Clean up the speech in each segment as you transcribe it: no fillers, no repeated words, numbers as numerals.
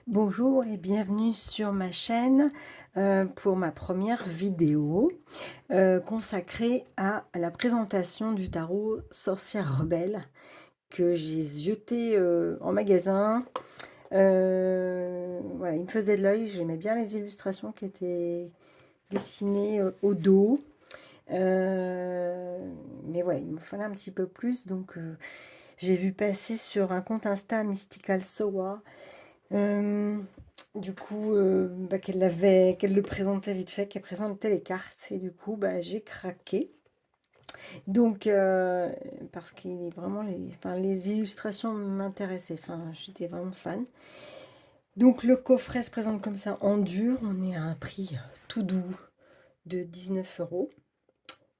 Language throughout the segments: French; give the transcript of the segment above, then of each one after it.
Bonjour et bienvenue sur ma chaîne pour ma première vidéo consacrée à la présentation du tarot Sorcière Rebelle que j'ai zioté en magasin. Voilà, il me faisait de l'œil, j'aimais bien les illustrations qui étaient dessinées au dos. Mais voilà, il me fallait un petit peu plus, donc j'ai vu passer sur un compte Insta Mystical Sowa. Euh, qu'elle le présentait vite fait, qu'elle présentait les cartes, et du coup, j'ai craqué. Donc, parce qu'il est vraiment, les illustrations m'intéressaient, enfin, j'étais vraiment fan. Donc, le coffret se présente comme ça en dur, on est à un prix tout doux de 19 €.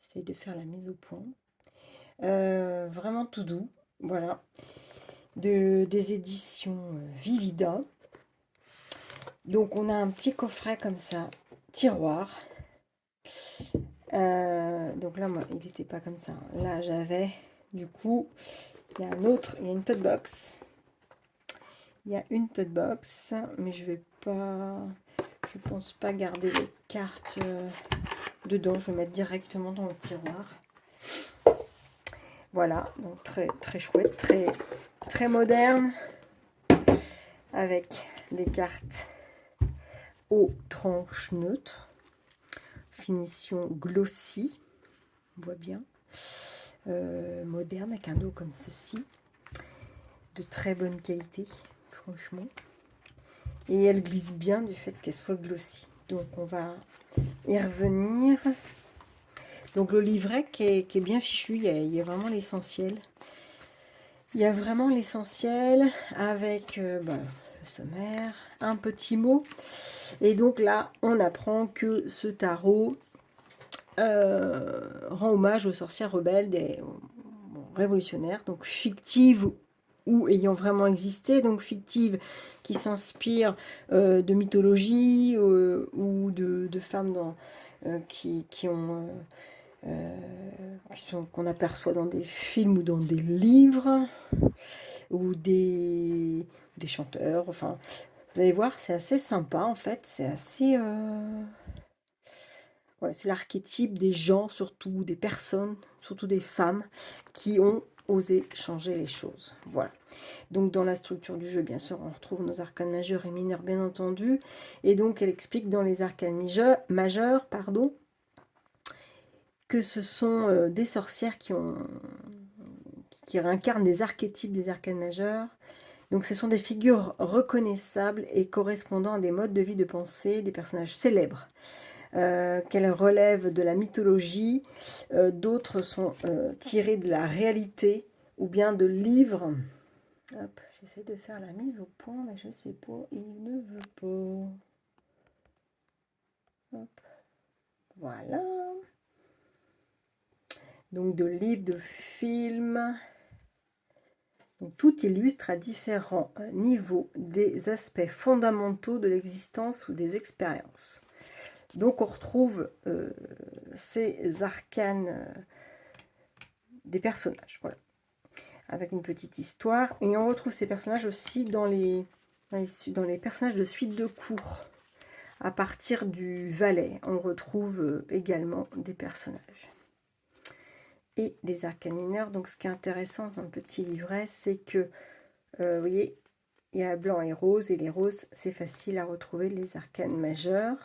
J'essaie de faire la mise au point. Vraiment tout doux, voilà. Des éditions Vivida. Donc on a un petit coffret comme ça, tiroir. Donc là, moi, il n'était pas comme ça. Là, j'avais, du coup, il y a une tote box. Il y a une tote box, mais je pense pas garder les cartes dedans. Je vais mettre directement dans le tiroir. Voilà, donc très, très chouette, très, très moderne, avec des cartes aux tranches neutres. Finition glossy, on voit bien, moderne, avec un dos comme ceci, de très bonne qualité, franchement. Et elle glisse bien du fait qu'elle soit glossy. Donc on va y revenir. Donc le livret qui est bien fichu, il y a vraiment l'essentiel. Il y a vraiment l'essentiel avec le sommaire, un petit mot. Et donc là, on apprend que ce tarot rend hommage aux sorcières rebelles des révolutionnaires, donc fictives ou ayant vraiment existé, donc fictives qui s'inspirent de mythologie ou de femmes qu'on aperçoit dans des films ou dans des livres ou des chanteurs. Enfin, vous allez voir, c'est assez sympa en fait, c'est assez ouais, c'est l'archétype des gens, surtout des personnes, surtout des femmes, qui ont osé changer les choses. Voilà. Donc dans la structure du jeu, bien sûr, on retrouve nos arcanes majeurs et mineurs, bien entendu. Et donc elle explique dans les arcanes majeurs, que ce sont des sorcières qui incarnent des archétypes des arcanes majeurs. Donc ce sont des figures reconnaissables et correspondant à des modes de vie, de pensée, des personnages célèbres. Qu'elle relève de la mythologie, d'autres sont tirés de la réalité ou bien de livres. Hop, j'essaie de faire la mise au point, mais je sais pas, il ne veut pas. Hop, voilà. Donc de livres, de films. Donc, tout illustre à différents niveaux des aspects fondamentaux de l'existence ou des expériences. Donc on retrouve ces arcanes des personnages, voilà, avec une petite histoire. Et on retrouve ces personnages aussi dans les personnages de suite de cours. À partir du valet, on retrouve également des personnages. Et les arcanes mineurs, donc ce qui est intéressant dans le petit livret, c'est que, vous voyez, il y a blanc et rose, et les roses, c'est facile à retrouver les arcanes majeurs.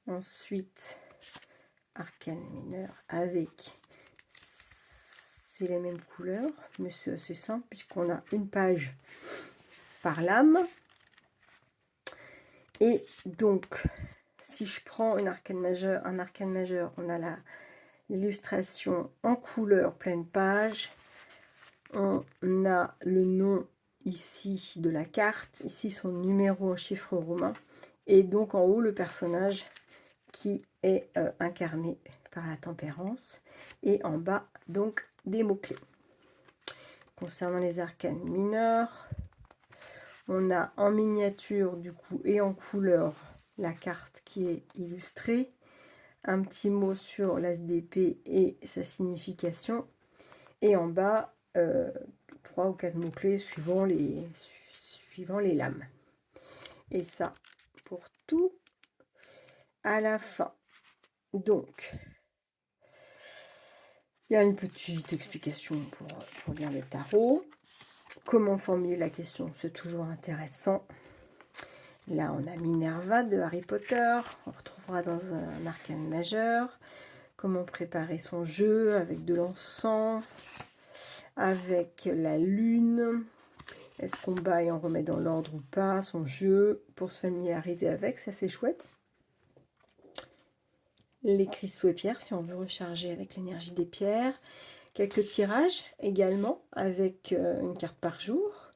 Ensuite, arcanes mineurs avec, c'est les mêmes couleurs, mais c'est assez simple, puisqu'on a une page par lame. Et donc, si je prends un arcane majeur, on a l'illustration en couleur pleine page. On a le nom ici de la carte, ici son numéro en chiffre romain, et donc en haut le personnage qui est incarné par la tempérance, et en bas donc des mots-clés. Concernant les arcanes mineurs, on a en miniature du coup et en couleur la carte qui est illustrée, un petit mot sur l'ASDP et sa signification, et en bas 3 ou 4 mots-clés suivant les lames. et ça pour tout à la fin. Donc, il y a une petite explication pour lire le tarot. Comment formuler la question, c'est toujours intéressant. Là, on a Minerva de Harry Potter. On retrouvera dans un arcane majeur. Comment préparer son jeu avec de l'encens, avec la lune. Est-ce qu'on bat et on remet dans l'ordre ou pas son jeu pour se familiariser avec, ça c'est chouette. Les cristaux et pierres, si on veut recharger avec l'énergie des pierres. Quelques tirages également, avec une carte par jour.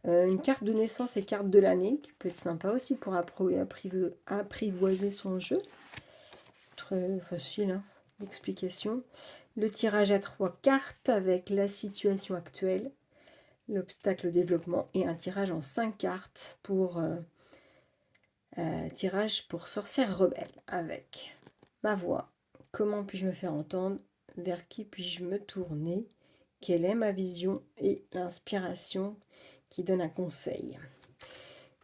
Une carte de naissance et carte de l'année, qui peut être sympa aussi pour apprivoiser son jeu. Très facile, hein, l'explication. Le tirage à 3 cartes avec la situation actuelle, l'obstacle au développement, et un tirage en 5 cartes pour tirage pour sorcière rebelle, avec ma voix. Comment puis-je me faire entendre? Vers qui puis-je me tourner? Quelle est ma vision? Et l'inspiration qui donne un conseil.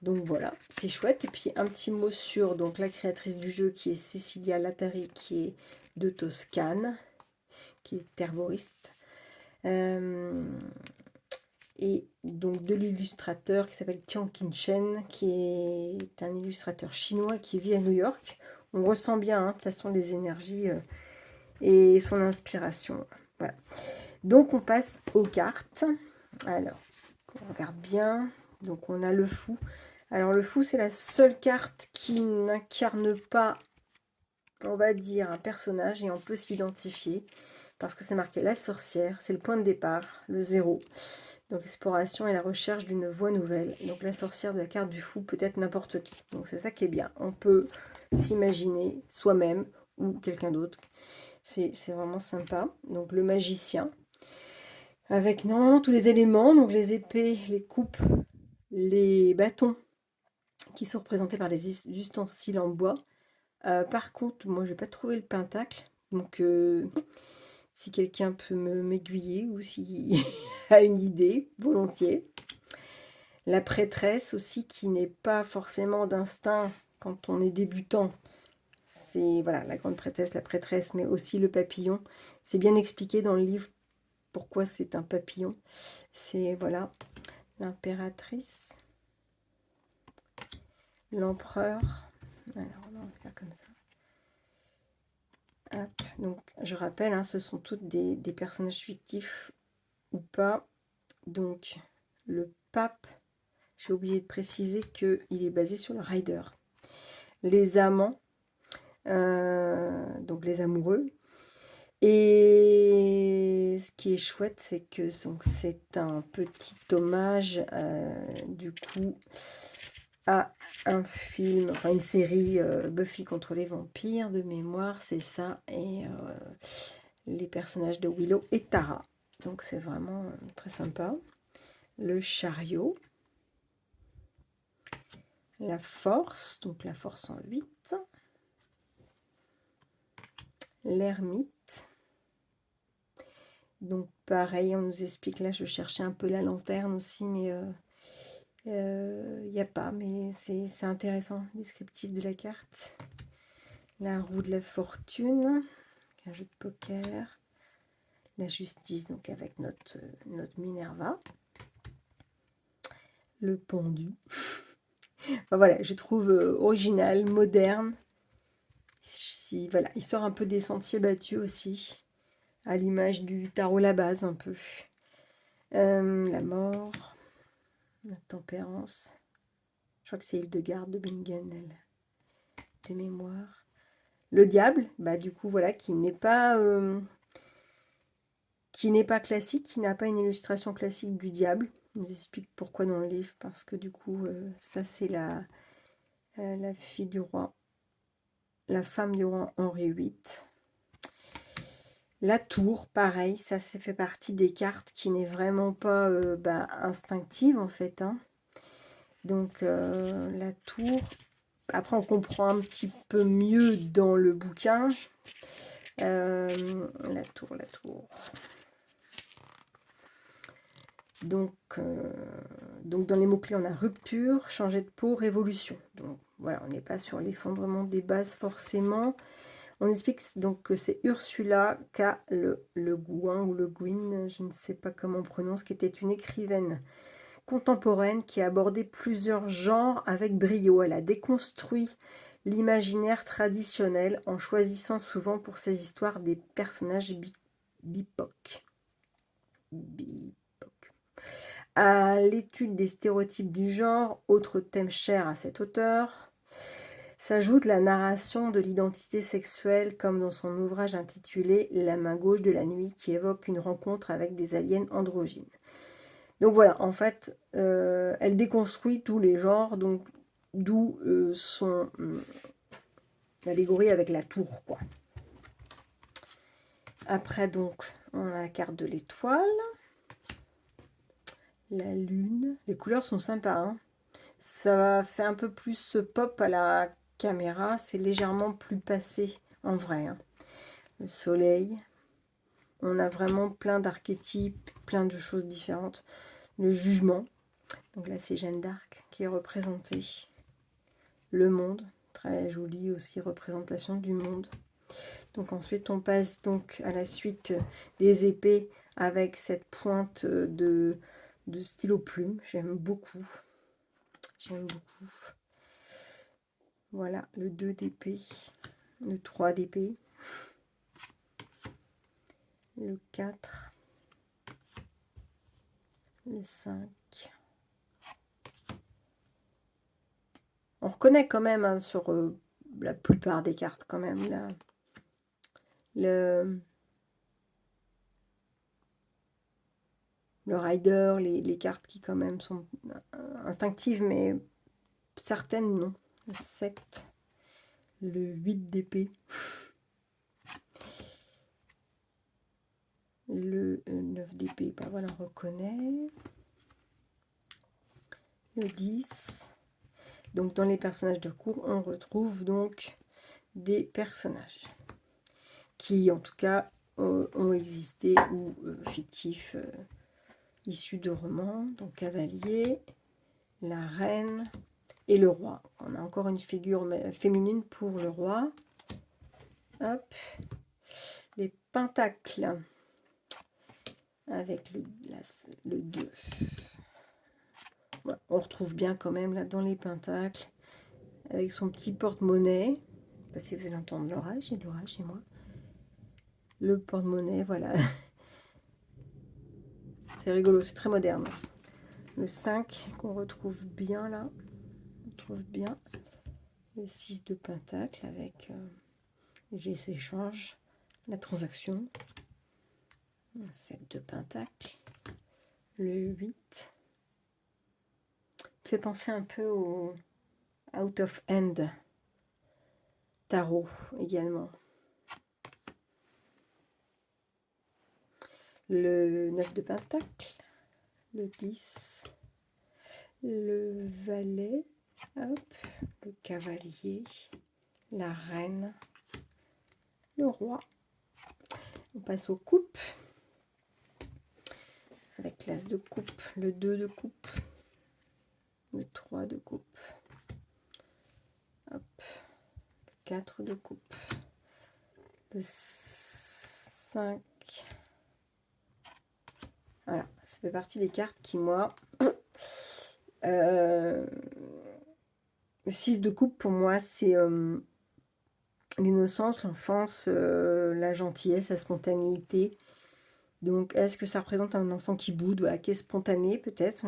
Donc voilà, c'est chouette. Et puis un petit mot sur donc, la créatrice du jeu qui est Cecilia Lattari, qui est de Toscane, qui est herboriste. Et donc de l'illustrateur qui s'appelle Tian Qin-Shen, qui est un illustrateur chinois qui vit à New York. On ressent bien, hein, de toute façon, les énergies et son inspiration. Voilà. Donc on passe aux cartes. Alors, on regarde bien. Donc on a le fou. Alors le fou, c'est la seule carte qui n'incarne pas, on va dire, un personnage, et on peut s'identifier parce que c'est marqué la sorcière, c'est le point de départ, le 0. Donc l'exploration et la recherche d'une voie nouvelle. Donc la sorcière de la carte du fou peut être n'importe qui. Donc c'est ça qui est bien. On peut s'imaginer soi-même ou quelqu'un d'autre. C'est vraiment sympa. Donc le magicien, avec normalement tous les éléments, donc les épées, les coupes, les bâtons, qui sont représentés par des ustensiles en bois. Par contre, moi, j'ai pas trouvé le pentacle. Donc, si quelqu'un peut m'aiguiller ou s'il a une idée, volontiers. La prêtresse aussi, qui n'est pas forcément d'instinct quand on est débutant. C'est voilà, la grande prêtresse, la prêtresse, mais aussi le papillon. C'est bien expliqué dans le livre pourquoi c'est un papillon. C'est voilà, l'impératrice, l'empereur. Alors, on va faire comme ça. Hop, donc, je rappelle, hein, ce sont toutes des personnages fictifs ou pas. Donc, le pape, j'ai oublié de préciser qu'il est basé sur le rider. Les amants, donc les amoureux. Et ce qui est chouette, c'est que c'est un petit hommage, du coup, à un film, enfin une série, Buffy contre les vampires, de mémoire, c'est ça, et les personnages de Willow et Tara. Donc c'est vraiment très sympa. Le chariot, la force, donc la force en 8, l'ermite. Donc pareil, on nous explique, là je cherchais un peu la lanterne aussi, mais il n'y a pas, mais c'est intéressant, descriptif de la carte. La roue de la fortune, un jeu de poker. La justice, donc avec notre Minerva. Le pendu. Enfin, voilà, je trouve original, moderne. Voilà, il sort un peu des sentiers battus aussi, à l'image du tarot la base un peu. La mort, la tempérance. Je crois que c'est Hildegarde de Bingen, elle, de mémoire. Le diable, bah du coup voilà, qui n'est pas classique, qui n'a pas une illustration classique du diable. On nous explique pourquoi dans le livre, parce que du coup, ça c'est la fille du roi, la femme du roi Henri VIII. La tour, pareil, ça fait partie des cartes qui n'est vraiment pas instinctive en fait, hein. Donc la tour, après on comprend un petit peu mieux dans le bouquin. La tour. Donc dans les mots-clés, on a rupture, changer de peau, révolution. Donc voilà, on n'est pas sur l'effondrement des bases forcément. On explique donc que c'est Ursula K. Le Guin ou Le Guin, je ne sais pas comment on prononce, qui était une écrivaine contemporaine qui a abordé plusieurs genres avec brio. Elle a déconstruit l'imaginaire traditionnel en choisissant souvent pour ses histoires des personnages bipoc. À l'étude des stéréotypes du genre, autre thème cher à cet auteur, s'ajoute la narration de l'identité sexuelle comme dans son ouvrage intitulé La main gauche de la nuit qui évoque une rencontre avec des aliens androgynes. Donc voilà, en fait, elle déconstruit tous les genres, donc d'où son allégorie avec la tour, quoi. Après, donc, on a la carte de l'étoile, la lune. Les couleurs sont sympas, hein. Ça fait un peu plus pop à la caméra, c'est légèrement plus passé en vrai, hein. Le soleil, on a vraiment plein d'archétypes, plein de choses différentes. Le jugement, donc là c'est Jeanne d'Arc qui est représentée. Le monde, très jolie aussi représentation du monde. Donc ensuite on passe donc à la suite des épées avec cette pointe de stylo plume. J'aime beaucoup. J'aime beaucoup. Voilà, le 2 d'épée, le 3 d'épée, le 4, le 5. On reconnaît quand même hein, sur la plupart des cartes quand même là, le rider, les cartes qui quand même sont instinctives, mais certaines non. Le 7, le 8 d'épée, le 9 d'épée, bah voilà, on reconnaît. Le 10. Donc dans les personnages de cours, on retrouve donc des personnages qui en tout cas ont existé ou fictifs, issus de romans. Donc cavalier, la reine et le roi. On a encore une figure féminine pour le roi. Hop, les pentacles avec le 2. Voilà, on retrouve bien quand même là dans les pentacles avec son petit porte-monnaie. Je sais pas si vous allez entendre l'orage, j'ai de l'orage chez moi. Le porte-monnaie, voilà. C'est rigolo, c'est très moderne. Le 5 qu'on retrouve bien là. On trouve bien. Le 6 de pentacle avec les échanges, la transaction. Le 7 de pentacle. Le 8. Fait penser un peu au Out of Hand tarot également. Le 9 de pentacle, le 10, le valet, hop, le cavalier, la reine, le roi. On passe aux coupes, avec l'as de coupe, le 2 de coupe, le 3 de coupe, hop, le 4 de coupe, le 5. Voilà, ça fait partie des cartes qui, moi, le 6 de coupe, pour moi, c'est l'innocence, l'enfance, la gentillesse, la spontanéité. Donc, est-ce que ça représente un enfant qui boude, voilà, qui est spontané, peut-être.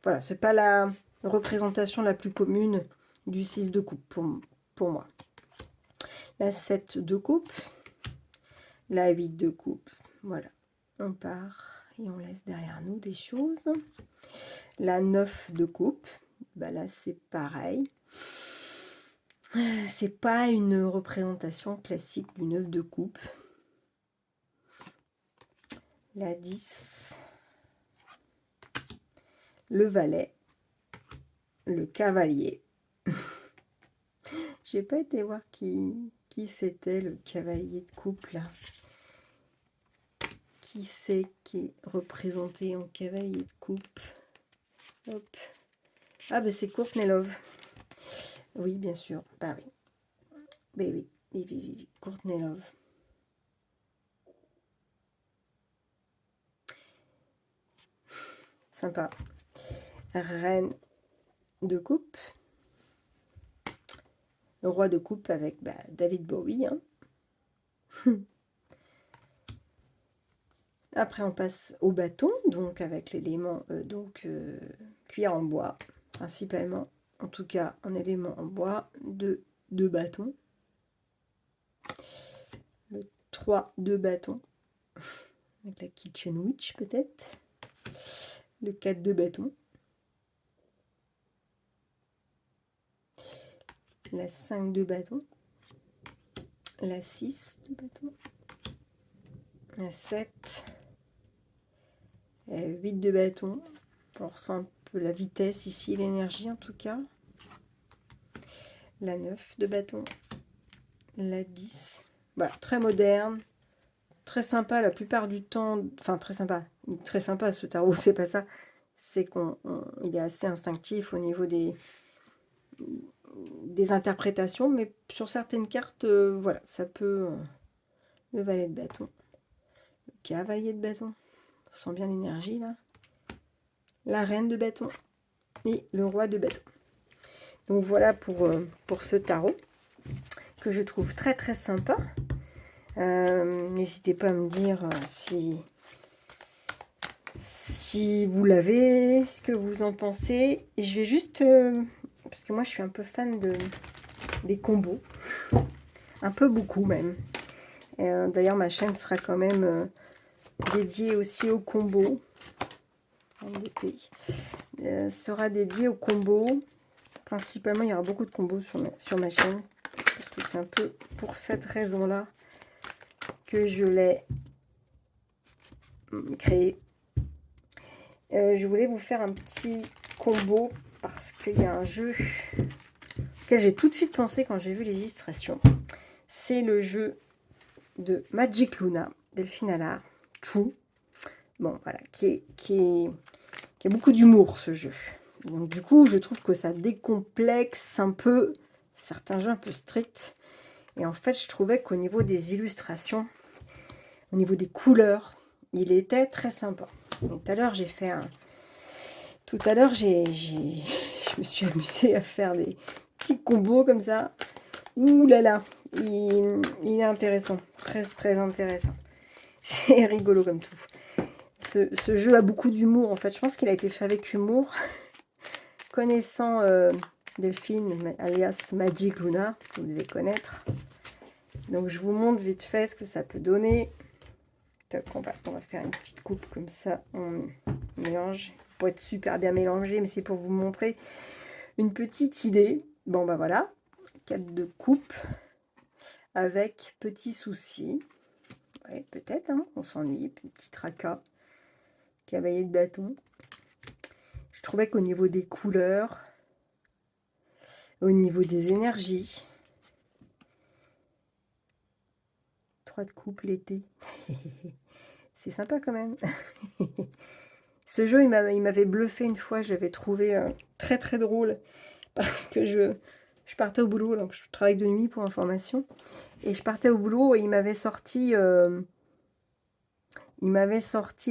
Voilà, c'est pas la représentation la plus commune du 6 de coupe, pour moi. La 7 de coupe, la 8 de coupe, voilà. On part et on laisse derrière nous des choses. La 9 de coupe, bah là c'est pareil. C'est pas une représentation classique du 9 de coupe. La 10, le valet, le cavalier. J'ai pas été voir qui c'était le cavalier de coupe là. qui c'est qui est représenté en cavalier de coupe? Hop. Ah, ben c'est Courtney Love. Oui, bien sûr. Bah oui. Ben oui, oui, oui, oui, oui. Courtney Love. Sympa. Reine de coupe. Le roi de coupe avec David Bowie. Hein. Après, on passe au bâton, donc avec l'élément cuir en bois, principalement. En tout cas, un élément en bois de bâton. Le 3 de bâton, avec la Kitchen Witch peut-être. Le 4 de bâton. La 5 de bâton. La 6 de bâton. La 7. La 8 de bâton. On ressent un peu la vitesse ici, l'énergie en tout cas. La 9 de bâton. La 10. Voilà, très moderne. Très sympa la plupart du temps. Enfin, très sympa ce tarot, c'est pas ça. C'est qu'il est assez instinctif au niveau des interprétations, mais sur certaines cartes, voilà, ça peut... le valet de bâton, le cavalier de bâton, on sent bien l'énergie là, la reine de bâton et le roi de bâton. Donc voilà pour ce tarot, que je trouve très très sympa. N'hésitez pas à me dire si vous l'avez, ce que vous en pensez. Et je vais juste... parce que moi je suis un peu fan des combos, un peu beaucoup même. D'ailleurs ma chaîne sera quand même dédiée aussi aux combos. NDPI. Sera dédiée aux combos. Principalement il y aura beaucoup de combos sur ma chaîne. Parce que c'est un peu pour cette raison-là que je l'ai créé. Je voulais vous faire un petit combo parce qu'il y a un jeu auquel j'ai tout de suite pensé quand j'ai vu les illustrations. C'est le jeu de Magic Luna, Delphine Allard, True. Bon, voilà, qui a beaucoup d'humour, ce jeu. Donc, du coup, je trouve que ça décomplexe un peu certains jeux un peu stricts. Et en fait, je trouvais qu'au niveau des illustrations, au niveau des couleurs, il était très sympa. Donc, tout à l'heure, je me suis amusée à faire des petits combos comme ça. Ouh là là, il est intéressant, très très intéressant. C'est rigolo comme tout. Ce jeu a beaucoup d'humour en fait. Je pense qu'il a été fait avec humour. Connaissant Delphine, alias Magic Luna, vous devez connaître. Donc je vous montre vite fait ce que ça peut donner. On va faire une petite coupe comme ça. On mélange. Pour être super bien mélangé, mais c'est pour vous montrer une petite idée. Bon bah voilà. 4 de coupe avec petit souci. Ouais, peut-être, hein, on s'ennuie. Petit tracas. Cavalier de bâton. Je trouvais qu'au niveau des couleurs, au niveau des énergies, 3 de coupe l'été. C'est sympa quand même. Ce jeu, il m'avait bluffé une fois. Je l'avais trouvé très très drôle. Parce que je partais au boulot. Donc je travaille de nuit pour information. Et je partais au boulot et il m'avait sorti...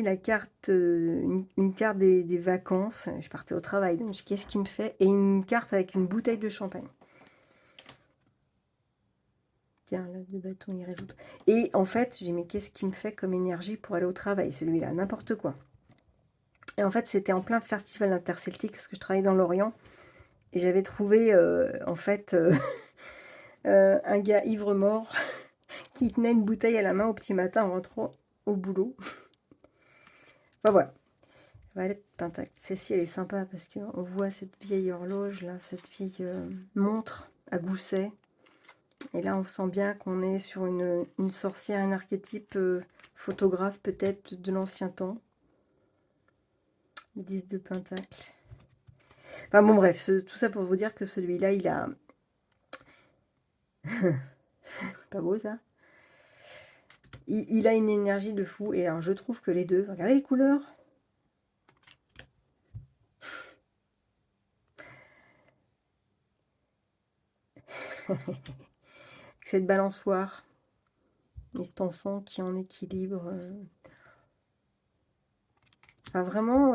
la carte, une carte des vacances. Je partais au travail, donc qu'est-ce qu'il me fait? Et une carte avec une bouteille de champagne. Tiens, l'as de bâton, il résout. Et en fait, j'ai dit, mais qu'est-ce qu'il me fait comme énergie pour aller au travail, celui-là? N'importe quoi. Et en fait, c'était en plein festival interceltique, parce que je travaillais dans l'Orient. Et j'avais trouvé, en fait, un gars ivre-mort qui tenait une bouteille à la main au petit matin en rentrant au boulot. Enfin, voilà. Valet Pentacle. Celle-ci, elle est sympa parce qu'on voit cette vieille horloge, là, cette vieille montre à gousset. Et là, on sent bien qu'on est sur une sorcière, un archétype photographe peut-être de l'ancien temps. 10 de Pentacle. Enfin bon, bref, tout ça pour vous dire que celui-là, il a... Pas beau, ça? il a une énergie de fou. Et alors, je trouve que les deux... Regardez les couleurs. Cette balançoire. Et cet enfant qui est en équilibre. Enfin, vraiment,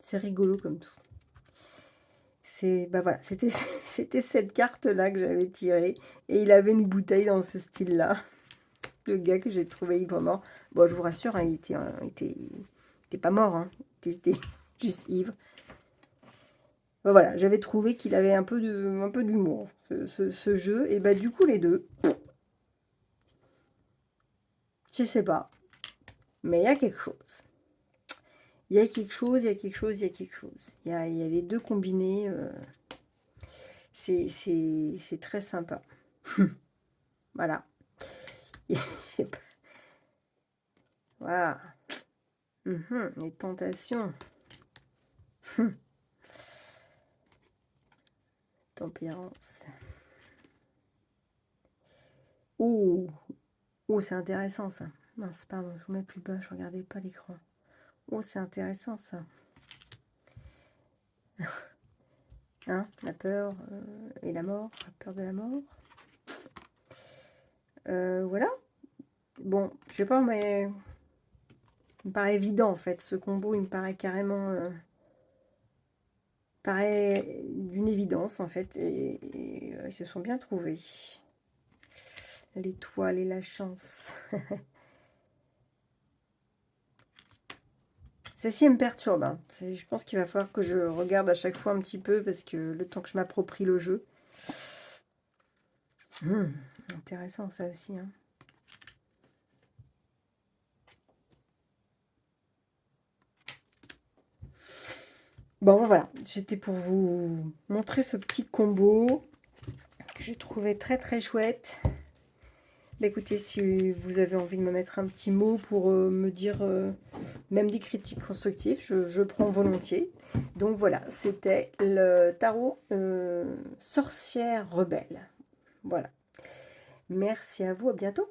c'est rigolo comme tout. Bah voilà, c'était cette carte-là que j'avais tirée. Et il avait une bouteille dans ce style-là. Le gars que j'ai trouvé ivre mort. Bon, je vous rassure, hein, il était pas mort. Hein. Il était juste ivre. Ben voilà, j'avais trouvé qu'il avait un peu d'humour, ce jeu. Et bah du coup, les deux, je sais pas. Mais il y a quelque chose. Il y a quelque chose, il y a quelque chose, il y a quelque chose. Il y a les deux combinés. C'est très sympa. Voilà. Voilà. Les tentations. Tempérance. Oh, oh, c'est intéressant ça. Mince, pardon, je vous mets plus bas, je regardais pas l'écran. Oh, c'est intéressant ça. Hein, la peur et la mort, la peur de la mort. Voilà. Bon, je sais pas, mais il me paraît évident en fait. Ce combo, il me paraît carrément... paraît d'une évidence en fait. Et ils se sont bien trouvés. L'étoile et la chance. Celle-ci, elle me perturbe. Hein. Je pense qu'il va falloir que je regarde à chaque fois un petit peu parce que le temps que je m'approprie le jeu. Intéressant ça aussi. Hein. Bon, voilà. C'était pour vous montrer ce petit combo que j'ai trouvé très très chouette. Bah, écoutez, si vous avez envie de me mettre un petit mot pour me dire même des critiques constructives, je prends volontiers. Donc voilà, c'était le tarot sorcière rebelle. Voilà. Merci à vous, à bientôt.